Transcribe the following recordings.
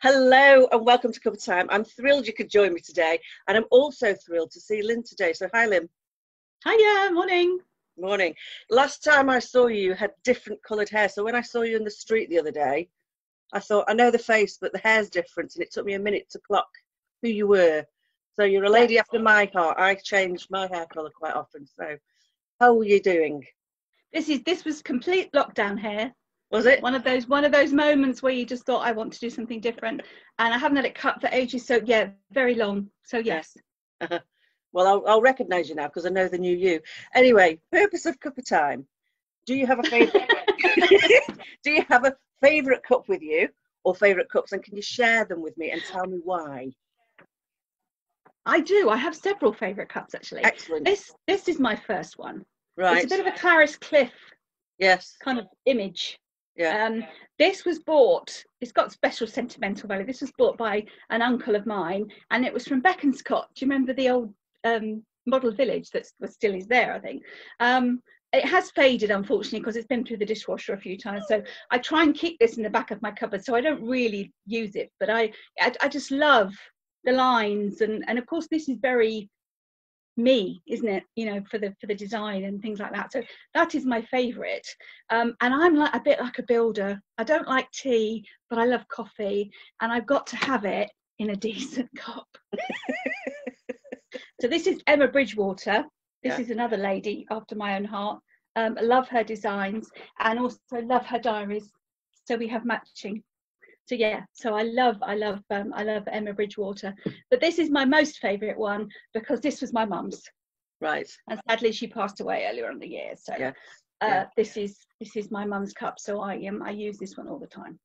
Hello and welcome to Cuppa Time. I'm thrilled you could join me today, and I'm also thrilled to see Lynn today. So hi, Lynn. Hiya, morning. Morning. Last time I saw you, you had different coloured hair. So when I saw you in the street the other day, I thought, I know the face, but the hair's different, and it took me a minute to clock who you were. So you're a lady after my heart. I change my hair colour quite often. So how are you doing? This was complete lockdown hair. Was it? One of those moments where you just thought, I want to do something different, and I haven't had it cut for ages. So yeah, very long. So yes. Well, I'll recognise you now because I know the new you. Anyway, purpose of Cuppa Time. Do you have a favourite? Do you have a favourite cup with you, or favourite cups, and can you share them with me and tell me why? I do. I have several favourite cups actually. Excellent. This is my first one. Right. It's a bit of a Clarice Cliff. Yes. Kind of image. Yeah. This was bought. It's got special sentimental value. This was bought by an uncle of mine, and it was from Beaconscott. Do you remember the old model village that still is there? I think. It has faded, unfortunately, because it's been through the dishwasher a few times. So I try and keep this in the back of my cupboard, so I don't really use it. But I just love the lines, and of course this is very me, isn't it? You know, for the design and things like that. So that is my favourite. And I'm like a bit like a builder. I don't like tea, but I love coffee, and I've got to have it in a decent cup. So this is Emma Bridgewater. This is another lady after my own heart. I love her designs and also love her diaries. So we have matching. So yeah, so I love Emma Bridgewater. But this is my most favourite one because this was my mum's. Right. And sadly she passed away earlier in the year. So this is my mum's cup. So I use this one all the time.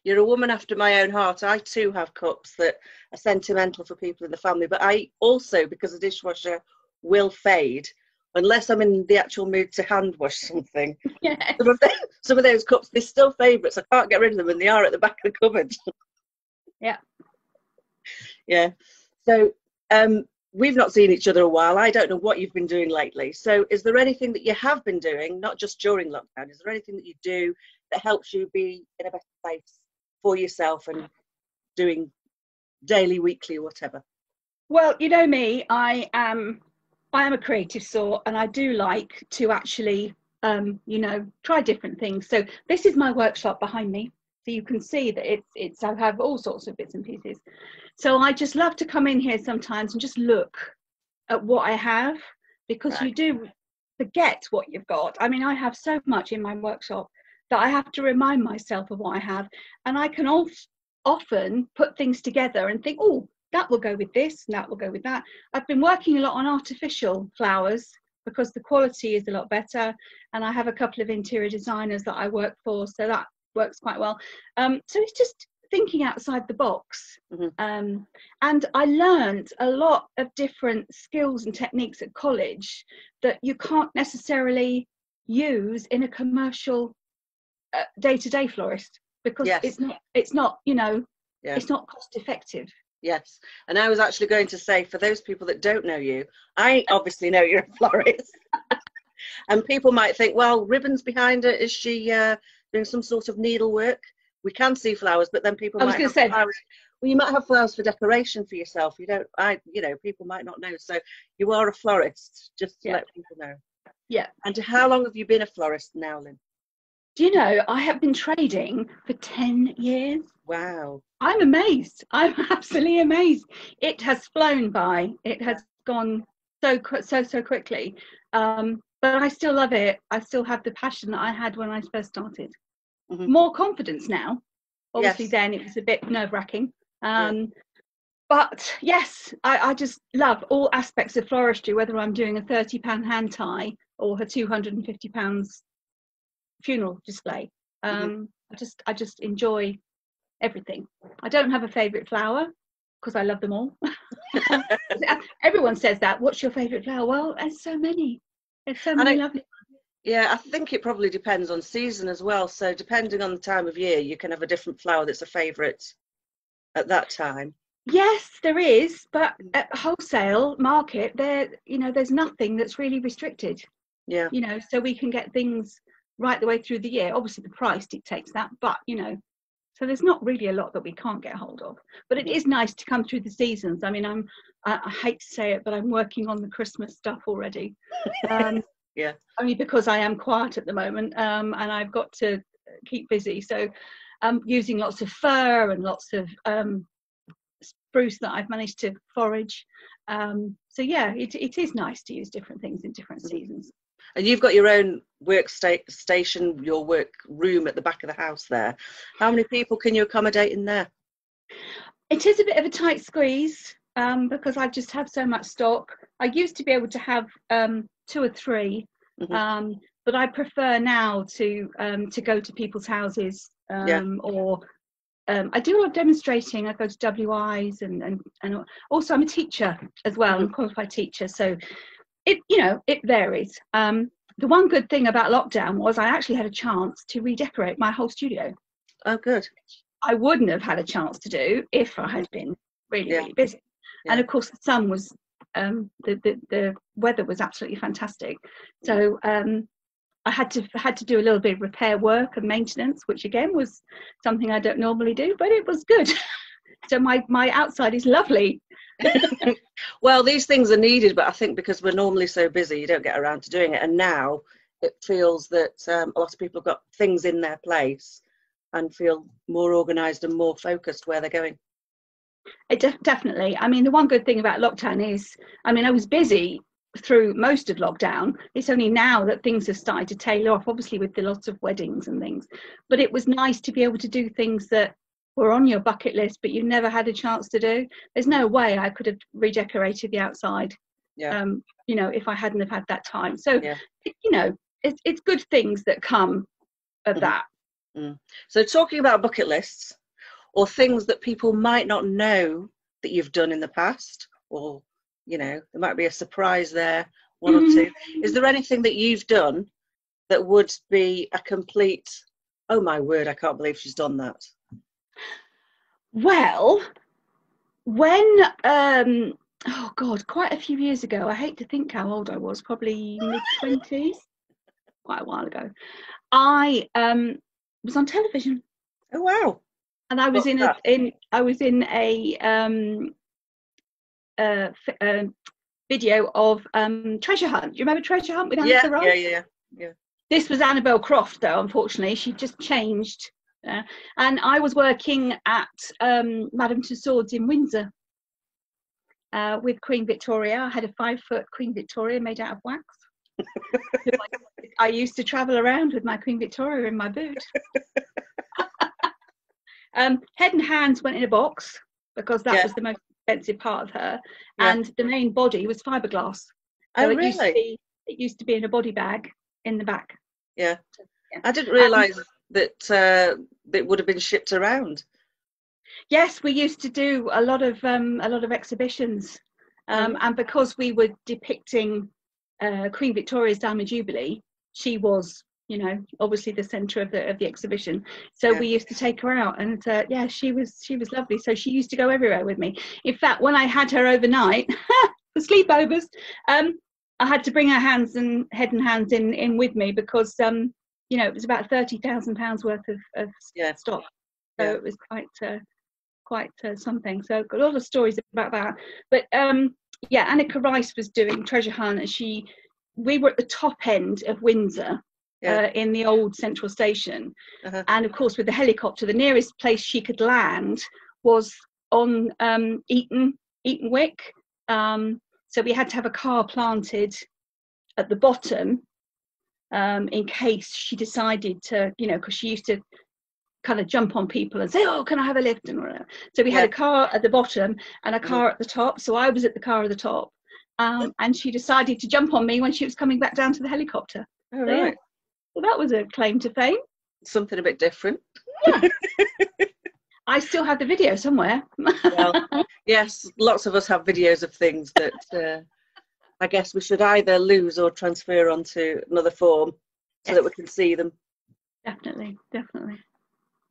You're a woman after my own heart. I too have cups that are sentimental for people in the family, but I also, because the dishwasher will fade unless I'm in the actual mood to hand wash something. Yes. Some of those cups, they're still favourites. I can't get rid of them, and they are at the back of the cupboard. Yeah. So we've not seen each other a while. I don't know what you've been doing lately. So is there anything that you have been doing, not just during lockdown? Is there anything that you do that helps you be in a better place for yourself and doing daily, weekly, or whatever? Well, you know me, I am a creative sort, and I do like to actually, try different things. So this is my workshop behind me. So you can see that I have all sorts of bits and pieces. So I just love to come in here sometimes and just look at what I have, because you do forget what you've got. I mean, I have so much in my workshop that I have to remind myself of what I have. And I can often put things together and think, oh, that will go with this, and that will go with that. I've been working a lot on artificial flowers because the quality is a lot better. And I have a couple of interior designers that I work for, so that works quite well. So it's just thinking outside the box. Mm-hmm. And I learned a lot of different skills and techniques at college that you can't necessarily use in a commercial day-to-day florist, because it's not it's not cost effective. Yes. And I was actually going to say, for those people that don't know you, I obviously know you're a florist. And people might think, well, ribbons behind her, is she doing some sort of needlework? We can see flowers, but then people might have flowers. Well, you might have flowers for decoration for yourself. People might not know. So you are a florist, just to let people know. Yeah. And how long have you been a florist now, Lynn? Do you know, I have been trading for 10 years. Wow. I'm amazed. I'm absolutely amazed. It has flown by. It has gone so quickly. But I still love it. I still have the passion that I had when I first started. Mm-hmm. More confidence now. Obviously, then it was a bit nerve-wracking. But yes, I just love all aspects of floristry, whether I'm doing a £30 hand tie or her £250 funeral display. I just enjoy everything. I don't have a favourite flower because I love them all. Everyone says that. What's your favourite flower? Well, there's so many. There's so many lovely. Yeah, I think it probably depends on season as well. So depending on the time of year, you can have a different flower that's a favourite at that time. Yes, there is, but at wholesale market, there's nothing that's really restricted. Yeah. So we can get things right the way through the year. Obviously, the price dictates that, but So there's not really a lot that we can't get hold of, but it is nice to come through the seasons. I mean, I hate to say it, but I'm working on the Christmas stuff already. Yeah. Only because I am quiet at the moment, and I've got to keep busy. So I'm using lots of fir and lots of spruce that I've managed to forage. So yeah, it is nice to use different things in different seasons. And you've got your own station, your work room at the back of the house there. How many people can you accommodate in there? It is a bit of a tight squeeze because I just have so much stock. I used to be able to have 2 or 3, but I prefer now to go to people's houses or I do a lot of demonstrating. I go to WIs and also I'm a teacher as well. I'm a qualified teacher, so it varies. The one good thing about lockdown was I actually had a chance to redecorate my whole studio. Oh, good. I wouldn't have had a chance to do if I had been really busy. And of course the sun was the weather was absolutely fantastic. So I had to do a little bit of repair work and maintenance, which again was something I don't normally do, but it was good. So my outside is lovely. Well, these things are needed, but I think because we're normally so busy, you don't get around to doing it. And now it feels that a lot of people have got things in their place and feel more organised and more focused where they're going. It definitely. I mean, the one good thing about lockdown is, I mean, I was busy through most of lockdown. It's only now that things have started to tail off, obviously with the lots of weddings and things. But it was nice to be able to do things that were on your bucket list, but you never had a chance to do. There's no way I could have redecorated the outside, if I hadn't have had that time. So, it's good things that come of that. So talking about bucket lists or things that people might not know that you've done in the past, or there might be a surprise there, one or two. Is there anything that you've done that would be a complete, oh my word, I can't believe she's done that? Well, when oh god, quite a few years ago, I hate to think how old I was, probably mid-20s, quite a while ago, I was on television. Oh wow. And I was in a video of Treasure Hunt. Do you remember Treasure Hunt with Annabelle Ross? Yeah. This was Annabelle Croft, though. Unfortunately, she just changed, and I was working at Madame Tussauds in Windsor with Queen Victoria. I had a 5-foot Queen Victoria made out of wax. I used to travel around with my Queen Victoria in my boot. Head and hands went in a box because that was the most expensive part of her, and the main body was fiberglass. So it used to be in a body bag in the back. Yeah. I didn't realise that it would have been shipped around. Yes, we used to do a lot of exhibitions, and because we were depicting Queen Victoria's Diamond Jubilee, she was, obviously the centre of the exhibition. So we used to take her out, and she was lovely. So she used to go everywhere with me. In fact, when I had her overnight for sleepovers, I had to bring her head and hands in with me because it was about £30,000 worth of stock. So it was quite something. So I've got a lot of stories about that. But Annika Rice was doing Treasure Hunt, and we were at the top end of Windsor. In the old central station, and of course with the helicopter, the nearest place she could land was on Eton Wick. So we had to have a car planted at the bottom in case she decided to, because she used to kind of jump on people and say, "Oh, can I have a lift?" and whatever. So we had a car at the bottom and a car at the top. So I was at the car at the top, and she decided to jump on me when she was coming back down to the helicopter. Oh, right. Well, that was a claim to fame. Something a bit different. Yeah. I still have the video somewhere. Well, yes, lots of us have videos of things that I guess we should either lose or transfer onto another form so that we can see them. Definitely.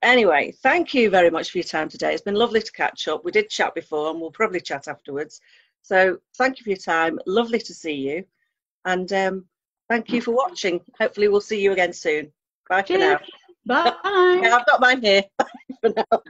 Anyway, thank you very much for your time today. It's been lovely to catch up. We did chat before and we'll probably chat afterwards. So thank you for your time. Lovely to see you. And thank you for watching. Hopefully we'll see you again soon. Bye for now. Bye. Yeah, I've got mine here. Bye for now.